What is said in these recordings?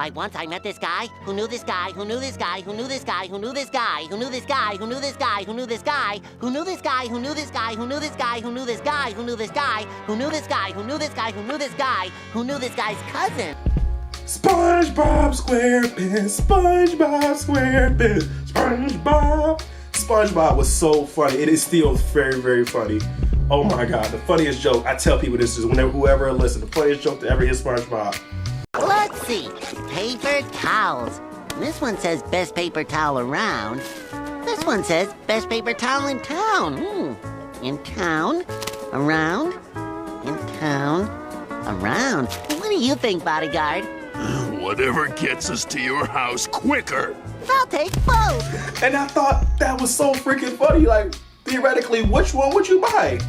Why, once I met this guy who knew this guy who knew this guy who knew this guy who knew this guy who knew this guy who knew this guy who knew this guy who knew this guy who knew this guy who knew this guy who knew this guy who knew this guy who knew this guy who knew this guy who knew this guy who knew this guy's cousin. SpongeBob SquarePants, SpongeBob SquarePants, SpongeBob. SpongeBob was so funny. It is still very, very funny. Oh my God, the funniest joke. I tell people this is whenever whoever listens, the funniest joke to ever hear SpongeBob. Let's see. Paper towels. This one says best paper towel around. This one says best paper towel in town. In town, around, in town, around. What do you think, bodyguard? Whatever gets us to your house quicker. I'll take both. And I thought that was so freaking funny. Like, theoretically, which one would you buy?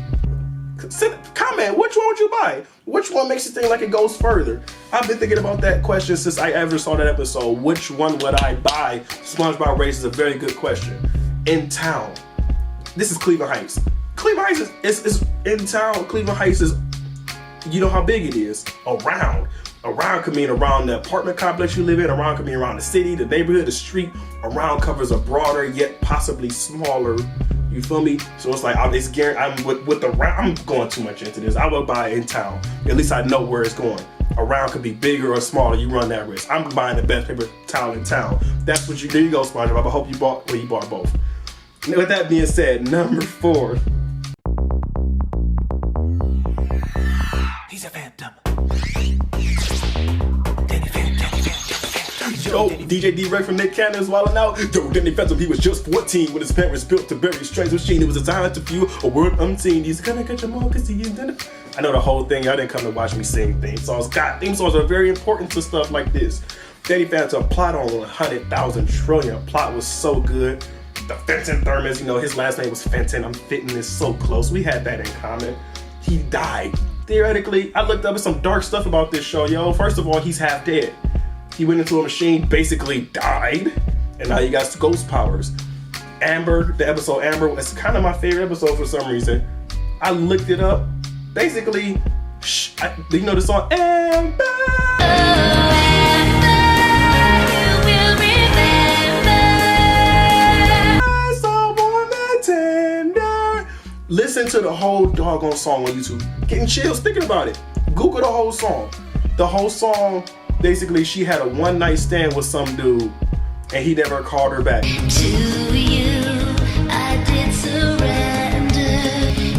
Comment, which one would you buy? Which one makes you think like it goes further? I've been thinking about that question since I ever saw that episode. Which one would I buy? SpongeBob raises a very good question. In town. This is Cleveland Heights. Cleveland Heights is in town. Cleveland Heights is, you know how big it is. Around. Around could mean around the apartment complex you live in. Around could mean around the city, the neighborhood, the street. Around covers a broader yet possibly smaller. You feel me? So it's like I'm going too much into this. I would buy in town. At least I know where it's going. Around could be bigger or smaller. You run that risk. I'm buying the best paper towel in town. That's what you. There you go, SpongeBob. I hope you bought. Well, you bought both. And with that being said, number 4. He's a phantom. Yo, DJ D-Ray from Nick Cannon is wildin' out. Yo, Danny Phantom, he was just 14 when his parents built a very strange machine. It was designed to view a world unseen. He's gonna catch them all because he is done. I know the whole thing. Y'all didn't come to watch me sing theme songs. God, theme songs are very important to stuff like this. Danny Phantom plot on 100,000 trillion. Plot was so good. The Fenton Thermos, you know, his last name was Fenton. I'm fitting this so close. We had that in common. He died. Theoretically, I looked up some dark stuff about this show, yo. First of all, he's half dead. He went into a machine, basically died, and now he got ghost powers. Amber, the episode Amber, it's kind of my favorite episode for some reason. I looked it up. Basically, you know the song Amber? Listen to the whole doggone song on YouTube. Getting chills thinking about it. Google the whole song. The whole song, basically, she had a one-night stand with some dude, and he never called her back. To you, I did surrender.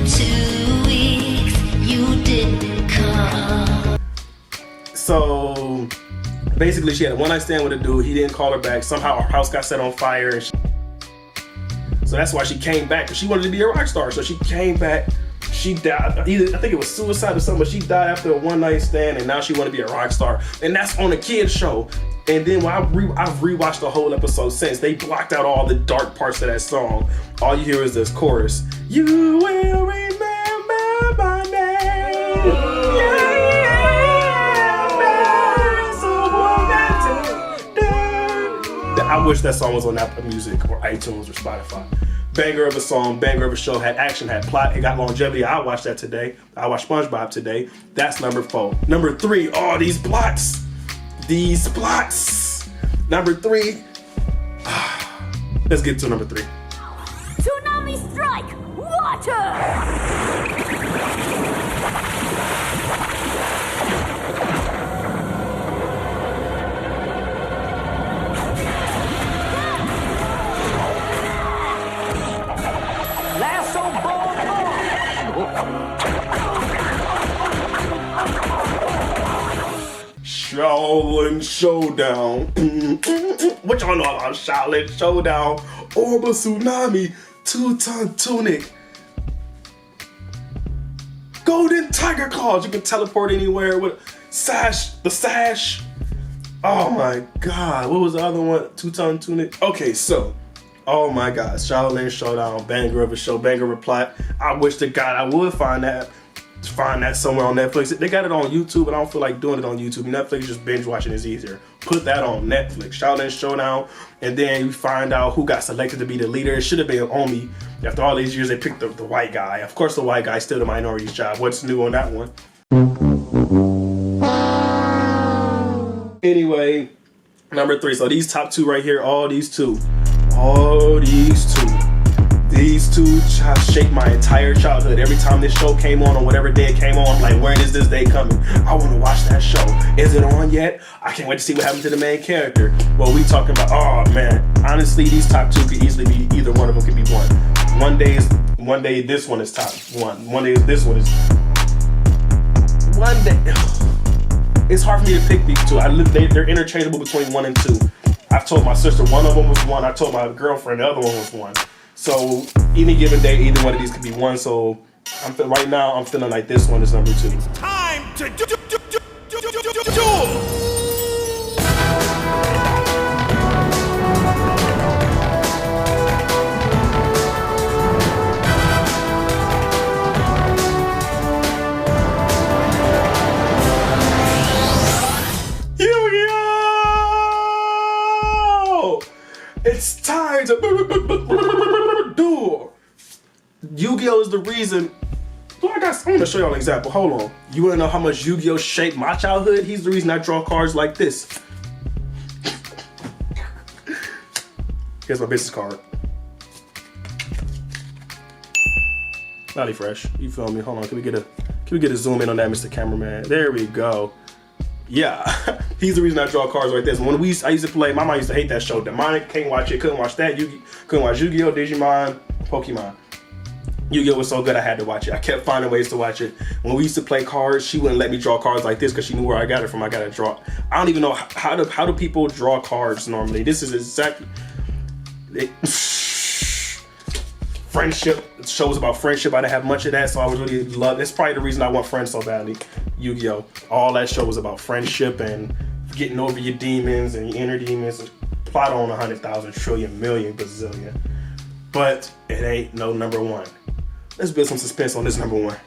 2 weeks, you didn't call. So, basically, she had a one-night stand with a dude. He didn't call her back. Somehow, her house got set on fire, and so that's why she came back, because she wanted to be a rock star. So she came back. She died. Either I think it was suicide or something, but she died after a one-night stand, and now she want to be a rock star. And that's on a kid's show. And then when I've rewatched the whole episode since, they blocked out all the dark parts of that song. All you hear is this chorus. You will remember my name. I wish that song was on Apple Music or iTunes or Spotify. Banger of a song, banger of a show, had action, had plot, it got longevity. I watched that today. I watched SpongeBob today. That's number 4. Number 3, oh, these plots. These plots. Number 3. Let's get to number 3. Tsunami strike! Water! Xiaolin Showdown. What y'all know about Xiaolin Showdown? Orba Tsunami, 2-ton tunic. Golden tiger claws. You can teleport anywhere with sash. The sash. Oh my God. What was the other one? 2-ton tunic. Okay, so. Oh my God. Xiaolin Showdown. Banger of a show. Banger of a plot. I wish to God I would find that somewhere on Netflix. They got it on YouTube, but I don't feel like doing it on YouTube. Netflix, just binge watching is easier. Put that on Netflix. Xiaolin Showdown, and then you find out who got selected to be the leader. It should have been Omi. After all these years, they picked the white guy. Of course, the white guy's still the minority's job. What's new on that one? Anyway, Number 3. So these top 2 right here, all these two. These two shaped my entire childhood. Every time this show came on whatever day it came on, I'm like, when is this day coming? I want to watch that show. Is it on yet? I can't wait to see what happened to the main character. Well, we talking about, oh man, honestly, these top 2 could easily be, either one of them could be one. One day this one is top 1. One day this one is, one day, it's hard for me to pick these two. They're interchangeable between 1 and 2. I've told my sister one of them was 1. I told my girlfriend the other one was 1. So any given day, either one of these could be 1. So right now, I'm feeling like this one is number 2. Time to do. Yu-Gi-Oh! It's time to duel. Yu-Gi-Oh is the reason. Well, I'm gonna show y'all an example. Hold on. You wanna know how much Yu-Gi-Oh shaped my childhood? He's the reason I draw cards like this. Here's my business card. Maliphresh, you feel me? Hold on. Can we get a zoom in on that, Mr. Cameraman? There we go. Yeah, he's the reason I draw cards like this. When I used to play, my mom used to hate that show. Demonic, can't watch it, couldn't watch that. Couldn't watch Yu-Gi-Oh, Digimon, Pokemon. Yu-Gi-Oh was so good I had to watch it. I kept finding ways to watch it. When we used to play cards, she wouldn't let me draw cards like this because she knew where I got it from. I got to draw. I don't even know how do people draw cards normally. This is exactly friendship. Shows about friendship. I didn't have much of that, so I was really love. It's probably the reason I want friends so badly. Yu-Gi-Oh! All that show was about friendship and getting over your demons and your inner demons. Plot on 100,000 trillion million bazillion. But it ain't no number 1. Let's build some suspense on this number 1.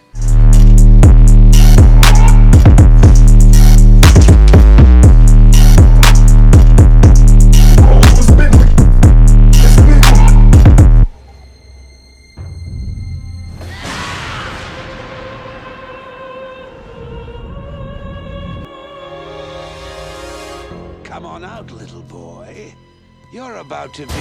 Come on out, little boy. You're about to be...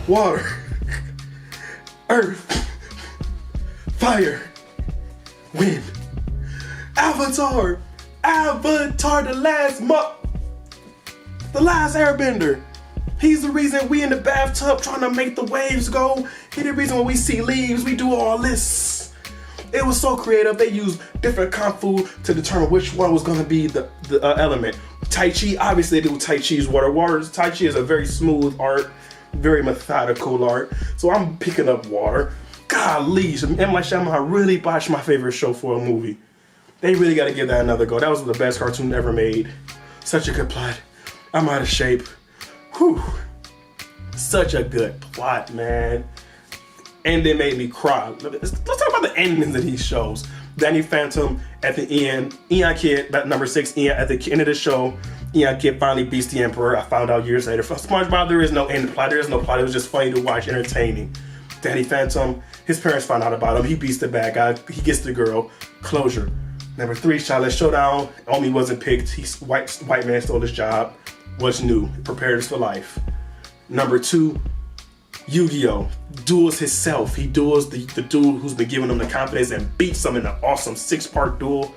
Water, earth, fire, wind. Avatar, the last Airbender. He's the reason we in the bathtub trying to make the waves go. He's the reason when we see leaves, we do all this. It was so creative. They used different kung fu to determine which one was going to be the element. Tai Chi, obviously they do Tai Chi's water. Tai Chi is a very smooth art, very methodical art. So I'm picking up water. Golly, M. Night Shyamalan really botched my favorite show for a movie. They really got to give that another go. That was the best cartoon ever made. Such a good plot. I'm out of shape. Whew. Such a good plot, man. And it made me cry. Let's talk about the endings of these shows. Danny Phantom at the end. Eon Kid, number 6, Eon, at the end of the show. Eon Kid finally beats the Emperor. I found out years later. For SpongeBob, there is no end plot. There is no plot. It was just funny to watch, entertaining. Danny Phantom, his parents found out about him. He beats the bad guy. He gets the girl. Closure. Number 3, Xiaolin Showdown. Omi wasn't picked. White man stole his job. What's new? Prepared us for life. Number 2, Yu-Gi-Oh! Duels himself. He duels the dude who's been giving him the confidence and beats him in an awesome 6-part duel.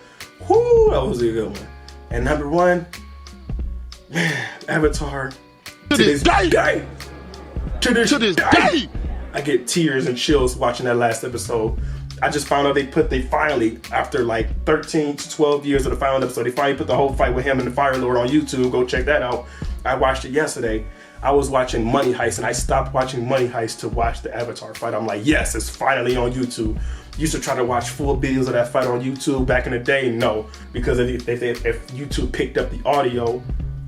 Whoo, that was a good one. And number 1, man, Avatar. To this day. I get tears and chills watching that last episode. I just found out they finally, after like 13 to 12 years of the final episode, they finally put the whole fight with him and the Fire Lord on YouTube. Go check that out. I watched it yesterday. I was watching Money Heist and I stopped watching Money Heist to watch the Avatar fight. I'm like, yes, it's finally on YouTube. Used to try to watch full videos of that fight on YouTube back in the day. No, because if YouTube picked up the audio,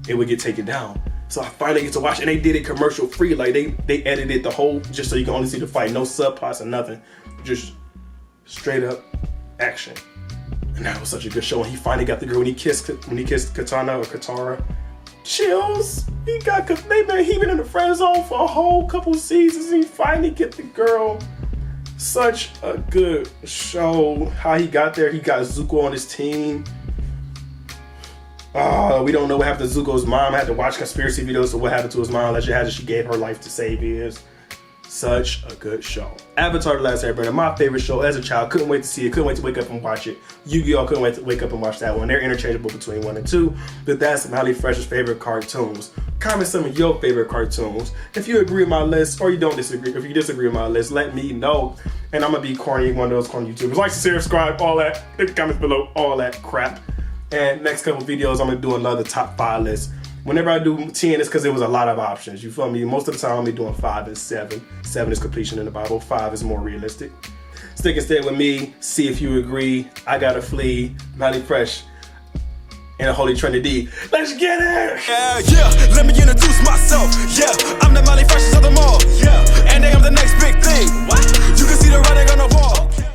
it would get taken down. So I finally get to watch it, and they did it commercial free. Like they edited the whole just so you can only see the fight, no subplots or nothing, just straight up action. And that was such a good show. And he finally got the girl when he kissed Katana or Katara. chills. He been in the friend zone for a whole couple seasons. And he finally get the girl. Such a good show. How he got there. He got Zuko on his team. We don't know what happened to Zuko's mom. I had to watch conspiracy videos of what happened to his mom. Legend has it she gave her life to save his. Such a good show. Avatar: The Last Airbender, my favorite show as a child. Couldn't wait to see it. Couldn't wait to wake up and watch it. Yu-Gi-Oh! Couldn't wait to wake up and watch that one. They're interchangeable between 1 and 2. But that's Maliphresher's favorite cartoons. Comment some of your favorite cartoons. If you agree with my list or you don't disagree, if you disagree with my list, let me know. And I'm gonna be corny, one of those corny YouTubers. Like, subscribe, all that in the comments below, all that crap. And next couple videos, I'm gonna do another top 5 list. Whenever I do 10, it's because there was a lot of options. You feel me? Most of the time, I'll be doing 5 and 7. 7 is completion in the Bible. 5 is more realistic. Stick and stay with me. See if you agree. I gotta flee. Maliphresh and the Holy Trinity. Let's get it! Yeah, let me introduce myself. Yeah, I'm the Maliphresh of them all. Yeah.